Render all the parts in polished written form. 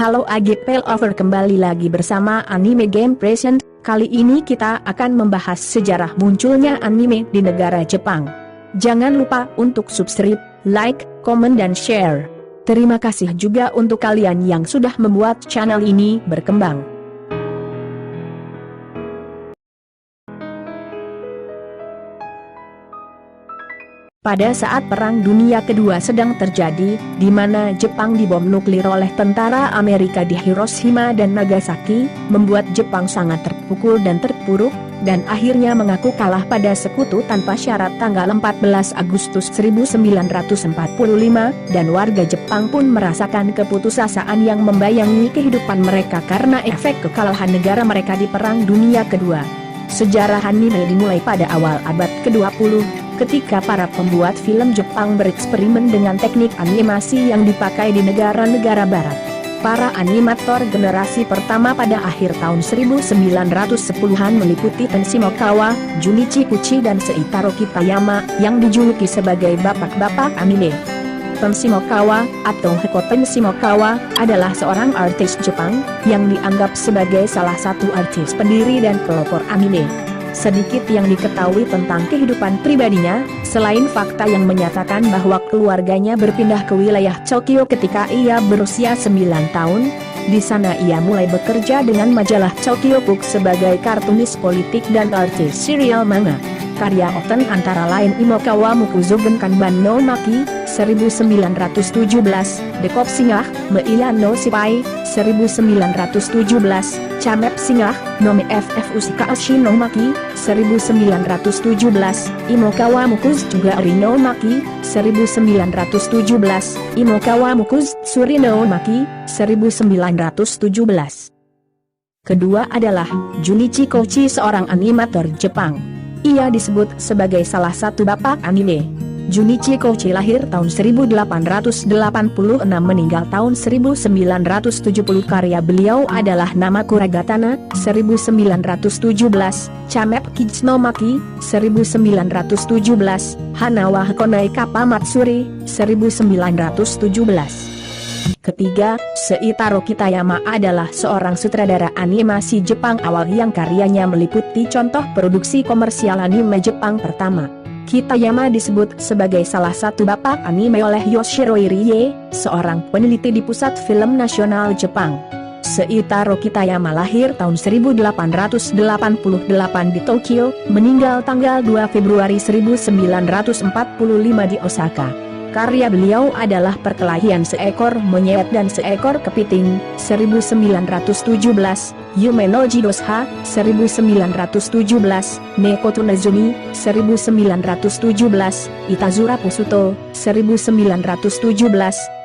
Halo AGP Lover, kembali lagi bersama Anime Game Present. Kali ini kita akan membahas sejarah munculnya anime di negara Jepang. Jangan lupa untuk subscribe, like, komen dan share. Terima kasih juga untuk kalian yang sudah membuat channel ini berkembang. Pada saat Perang Dunia Kedua sedang terjadi, di mana Jepang dibom nuklir oleh tentara Amerika di Hiroshima dan Nagasaki, membuat Jepang sangat terpukul dan terpuruk, dan akhirnya mengaku kalah pada sekutu tanpa syarat tanggal 14 Agustus 1945, dan warga Jepang pun merasakan keputusasaan yang membayangi kehidupan mereka karena efek kekalahan negara mereka di Perang Dunia Kedua. Sejarah anime dimulai pada awal abad ke-20, ketika para pembuat film Jepang bereksperimen dengan teknik animasi yang dipakai di negara-negara barat. Para animator generasi pertama pada akhir tahun 1910-an meliputi Tenshimokawa, Junichi Kuchi dan Seitaro Kitayama, yang dijuluki sebagai bapak-bapak anime. Tenshimokawa, atau Heko Tenshimokawa, adalah seorang artis Jepang, yang dianggap sebagai salah satu artis pendiri dan pelopor anime. Sedikit yang diketahui tentang kehidupan pribadinya, selain fakta yang menyatakan bahwa keluarganya berpindah ke wilayah Tokyo ketika ia berusia 9 tahun. Di sana ia mulai bekerja dengan majalah Tokyo Book sebagai kartunis politik dan artis serial manga. Karya Oten antara lain Imokawa Mukuzogen Kanban no Maki, 1917, Dekop Singah, Meiya no Sipai, 1917, Chamep Singah, no FF Usika Ashi no Maki, 1917, Imokawa Mukuz juga Ori no Maki, 1917, Imokawa Mukuz Suri no Maki, 1917. Kedua adalah Junichi Kochi, seorang animator Jepang. Ia disebut sebagai salah satu bapak anime. Junichi Kochi lahir tahun 1886, meninggal tahun 1970. Karya beliau adalah Nama Kuragatana, 1917, Chamep Kids no Maki, 1917, Hanawa Hakonai Kappa Matsuri, 1917. Ketiga, Seitaro Kitayama adalah seorang sutradara animasi Jepang awal yang karyanya meliputi contoh produksi komersial anime Jepang pertama. Kitayama disebut sebagai salah satu bapak anime oleh Yoshiro Irie, seorang peneliti di Pusat Film Nasional Jepang. Seitaro Kitayama lahir tahun 1888 di Tokyo, meninggal tanggal 2 Februari 1945 di Osaka. Karya beliau adalah Perkelahian Seekor Monyet dan Seekor Kepiting, 1917, Yume no Jidosha, 1917, Neko Tunezumi, 1917, Itazura Pusuto, 1917,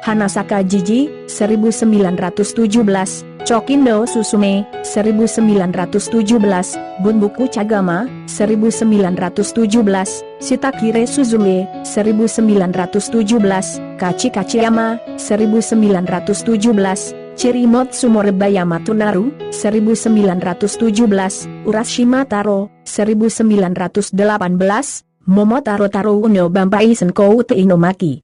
Hanasaka Jiji, 1917, Chokin no Susume, 1917, Bunbuku Chagama, 1917, Shitakire Suzume, 1917, Kachi Kachiyama, 1917, Chirimot Sumorebayama Tunaru, 1917, Urashima Taro, 1918, Momotaro Taro no Bampai Senkou Teinomaki.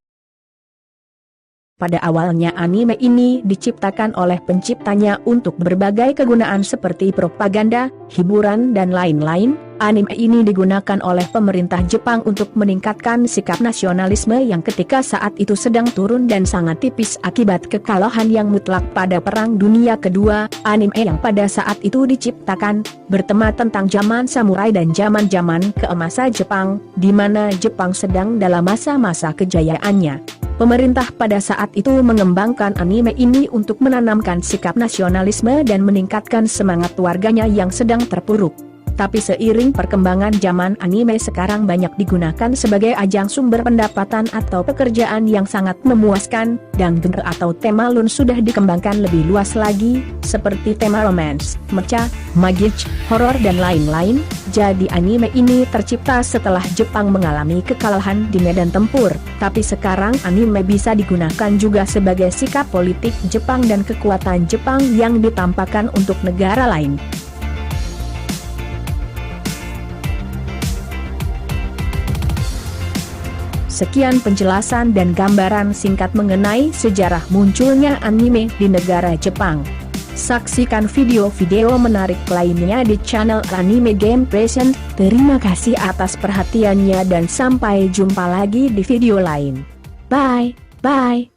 Pada awalnya anime ini diciptakan oleh penciptanya untuk berbagai kegunaan seperti propaganda, hiburan dan lain-lain. Anime ini digunakan oleh pemerintah Jepang untuk meningkatkan sikap nasionalisme yang ketika saat itu sedang turun dan sangat tipis akibat kekalahan yang mutlak pada Perang Dunia Kedua. Anime yang pada saat itu diciptakan bertema tentang zaman samurai dan zaman-zaman keemasan Jepang, di mana Jepang sedang dalam masa-masa kejayaannya. Pemerintah pada saat itu mengembangkan anime ini untuk menanamkan sikap nasionalisme dan meningkatkan semangat warganya yang sedang terpuruk. Tapi seiring perkembangan zaman, anime sekarang banyak digunakan sebagai ajang sumber pendapatan atau pekerjaan yang sangat memuaskan, dan genre atau tema lun sudah dikembangkan lebih luas lagi, seperti tema romance, mecha, magic, horor dan lain-lain. Jadi anime ini tercipta setelah Jepang mengalami kekalahan di medan tempur, tapi sekarang anime bisa digunakan juga sebagai sikap politik Jepang dan kekuatan Jepang yang ditampakkan untuk negara lain. Sekian penjelasan dan gambaran singkat mengenai sejarah munculnya anime di negara Jepang. Saksikan video-video menarik lainnya di channel Anime Game Present. Terima kasih atas perhatiannya dan sampai jumpa lagi di video lain. Bye.